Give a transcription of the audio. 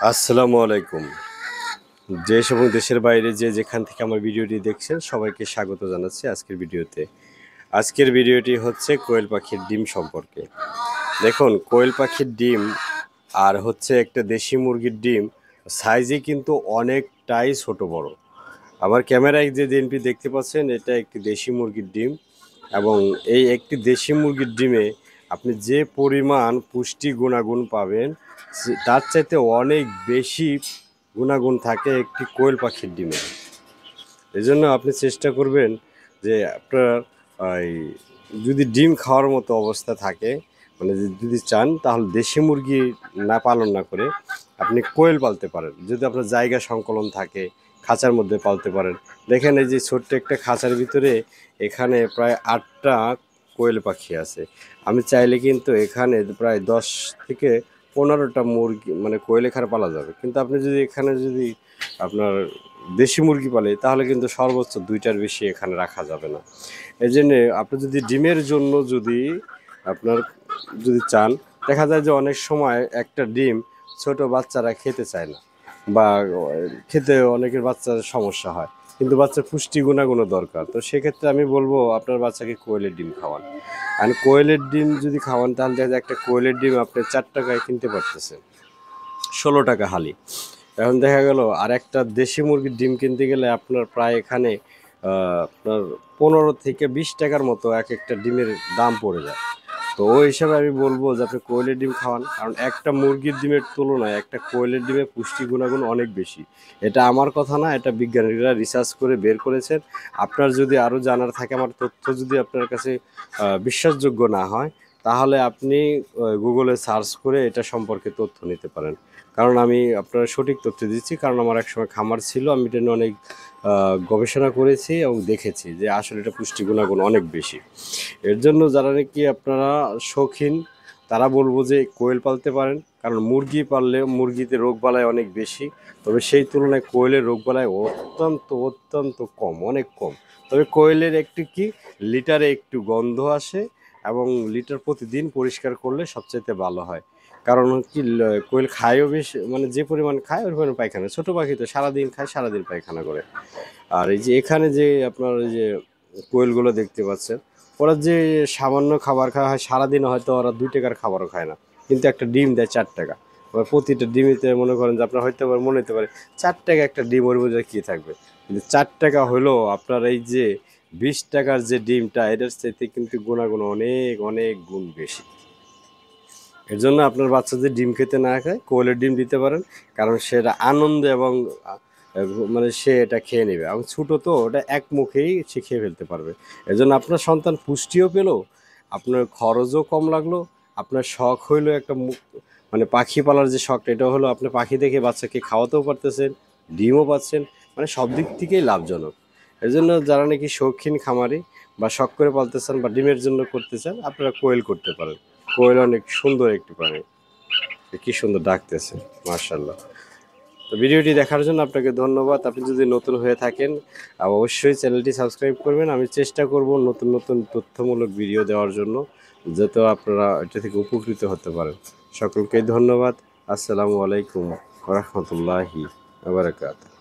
আসসালামু আলাইকুম। দেশ এবং দেশের বাইরে যে যেখান থেকে আমার ভিডিওটি দেখছেন সবাইকে স্বাগত জানাচ্ছি আজকের ভিডিওতে। আজকের ভিডিওটি হচ্ছে কোয়েল পাখির ডিম সম্পর্কে। দেখুন, কোয়েল পাখির ডিম আর হচ্ছে একটা দেশি মুরগির ডিম সাইজে কিন্তু অনেকটাই ছোট বড়। আমার ক্যামেরায় যে ডিমটি দেখতে পাচ্ছেন এটা একটি দেশি মুরগির ডিম, এবং এই একটি দেশি মুরগির ডিমে আপনি যে পরিমাণ পুষ্টি গুণাগুণ পাবেন তার চাইতে অনেক বেশি গুণাগুণ থাকে একটি কোয়েল পাখির ডিমে। এই জন্য আপনি চেষ্টা করবেন যে আপনার ওই যদি ডিম খাওয়ার মতো অবস্থা থাকে, মানে যদি চান, তাহলে দেশি মুরগি না পালন না করে আপনি কোয়েল পালতে পারেন। যদি আপনার জায়গা সংকলন থাকে, খাঁচার মধ্যে পালতে পারেন। দেখেন, এই যে ছোট্ট একটা খাঁচার ভিতরে এখানে প্রায় 8টা কোয়েল পাখি আছে। আমি চাইলে কিন্তু এখানে প্রায় 10 থেকে 15টা মুরগি মানে কোয়েল এখানে পালা যাবে, কিন্তু আপনি যদি এখানে যদি আপনার দেশি মুরগি পালে তাহলে কিন্তু সর্বোচ্চ 2টার বেশি এখানে রাখা যাবে না। এই জন্যে আপনি যদি ডিমের জন্য আপনার যদি চান, দেখা যায় যে অনেক সময় একটা ডিম ছোট বাচ্চারা খেতে চায় না, বা খেতে অনেকের বাচ্চার সমস্যা হয়, কিন্তু বাচ্চার পুষ্টি গুণাগুণও দরকার। তো সেক্ষেত্রে আমি বলবো আপনার বাচ্চাকে কোয়েলের ডিম খাওয়ান। আর কোয়েলের ডিম যদি খাওয়ান তাহলে দেখা যায় একটা কোয়েলের ডিম আপনি 4 টাকায় কিনতে পারতেছেন, 16 টাকা হালি। এখন দেখা গেল আর একটা দেশি মুরগির ডিম কিনতে গেলে আপনার প্রায় এখানে আপনার 15 থেকে 20 টাকার মতো এক একটা ডিমের দাম পড়ে যায়। তো ওই হিসাবে আমি বলবো যে আপনি কোয়েলের ডিম খাওয়ান, কারণ একটা মুরগির ডিমের তুলনায় একটা কোয়েলের ডিমের পুষ্টি গুণাগুণ অনেক বেশি। এটা আমার কথা না, এটা বিজ্ঞানীরা রিসার্চ করে বের করেছেন। আপনার যদি আরও জানার থাকে, আমার তথ্য যদি আপনার কাছে বিশ্বাসযোগ্য না হয়, তাহলে আপনি গুগলে সার্চ করে এটা সম্পর্কে তথ্য নিতে পারেন। কারণ আমি আপনার সঠিক তথ্য দিচ্ছি, কারণ আমার একসময় খামার ছিল, আমি এটা নিয়ে অনেক গবেষণা করেছি এবং দেখেছি যে আসলে এটা পুষ্টি গুণাগুণ অনেক বেশি। এর জন্য যারা নাকি আপনারা শৌখিন, তারা বলবো যে কোয়েল পালতে পারেন, কারণ মুরগি পাললে মুরগিতে রোগবালাই অনেক বেশি, তবে সেই তুলনায় কোয়েলের রোগবালাই অত্যন্ত অত্যন্ত কম, অনেক কম। তবে কোয়েলের একটু কি লিটারে একটু গন্ধ আসে, এবং লিটার প্রতিদিন পরিষ্কার করলে সবচাইতে ভালো হয়। কারণ কি কোয়েল খায়ও বেশি, মানে যে পরিমাণ খায় ওই পরিমাণ পায়খানা। ছোটো পাখি তো সারাদিন খায়, সারাদিন পায়খানা করে। আর এই যে এখানে যে আপনার এই যে কোয়েলগুলো দেখতে পাচ্ছেন, ওরা যে সামান্য খাবার খাওয়া হয় সারাদিন, হয়তো ওরা 2 টাকার খাবারও খায় না, কিন্তু একটা ডিম দেয় 4 টাকা। এবার প্রতিটা ডিমেতে মনে করেন যে আপনার হয়তো মনে হতে পারে 4 টাকা একটা ডিম, ওর মধ্যে কী থাকবে, কিন্তু 4 টাকা হলেও আপনার এই যে 20 টাকার যে ডিমটা, এটার চাইতে কিন্তু গুণাগুণ অনেক অনেক গুণ বেশি। এর জন্য আপনার বাচ্চা যদি ডিম খেতে না খায়, কোয়েলের ডিম দিতে পারেন, কারণ সেটা আনন্দ এবং মানে সে এটা খেয়ে নেবে, এবং ছোটো তো ওটা এক মুখেই সে খেয়ে ফেলতে পারবে। এর জন্য আপনার সন্তান পুষ্টিও পেলো, আপনার খরচও কম লাগলো, আপনার শখ হইলো একটা মানে পাখি পালার যে শখটা, এটা হলো আপনি পাখি দেখে বাচ্চাকে খাওয়াতেও পারতেছেন, ডিমও পাচ্ছেন, মানে সব দিক থেকেই লাভজনক। এর জন্য যারা নাকি শৌখিন খামারি বা শখ করে পালতে চান বা ডিমের জন্য করতে চান, আপনারা কোয়েল করতে পারেন। কোয়েল অনেক সুন্দর একটি প্রাণী, কি সুন্দর ডাকতেছে, মার্শাল্লাহ। তো ভিডিওটি দেখার জন্য আপনাকে ধন্যবাদ। আপনি যদি নতুন হয়ে থাকেন, অবশ্যই চ্যানেলটি সাবস্ক্রাইব করবেন। আমি চেষ্টা করব নতুন নতুন তথ্যমূলক ভিডিও দেওয়ার জন্য, যাতে আপনারা এটা থেকে উপকৃত হতে পারেন। সকলকে ধন্যবাদ। আসসালামু আলাইকুম ওয়া রাহমাতুল্লাহি ওয়া বারাকাতুহু।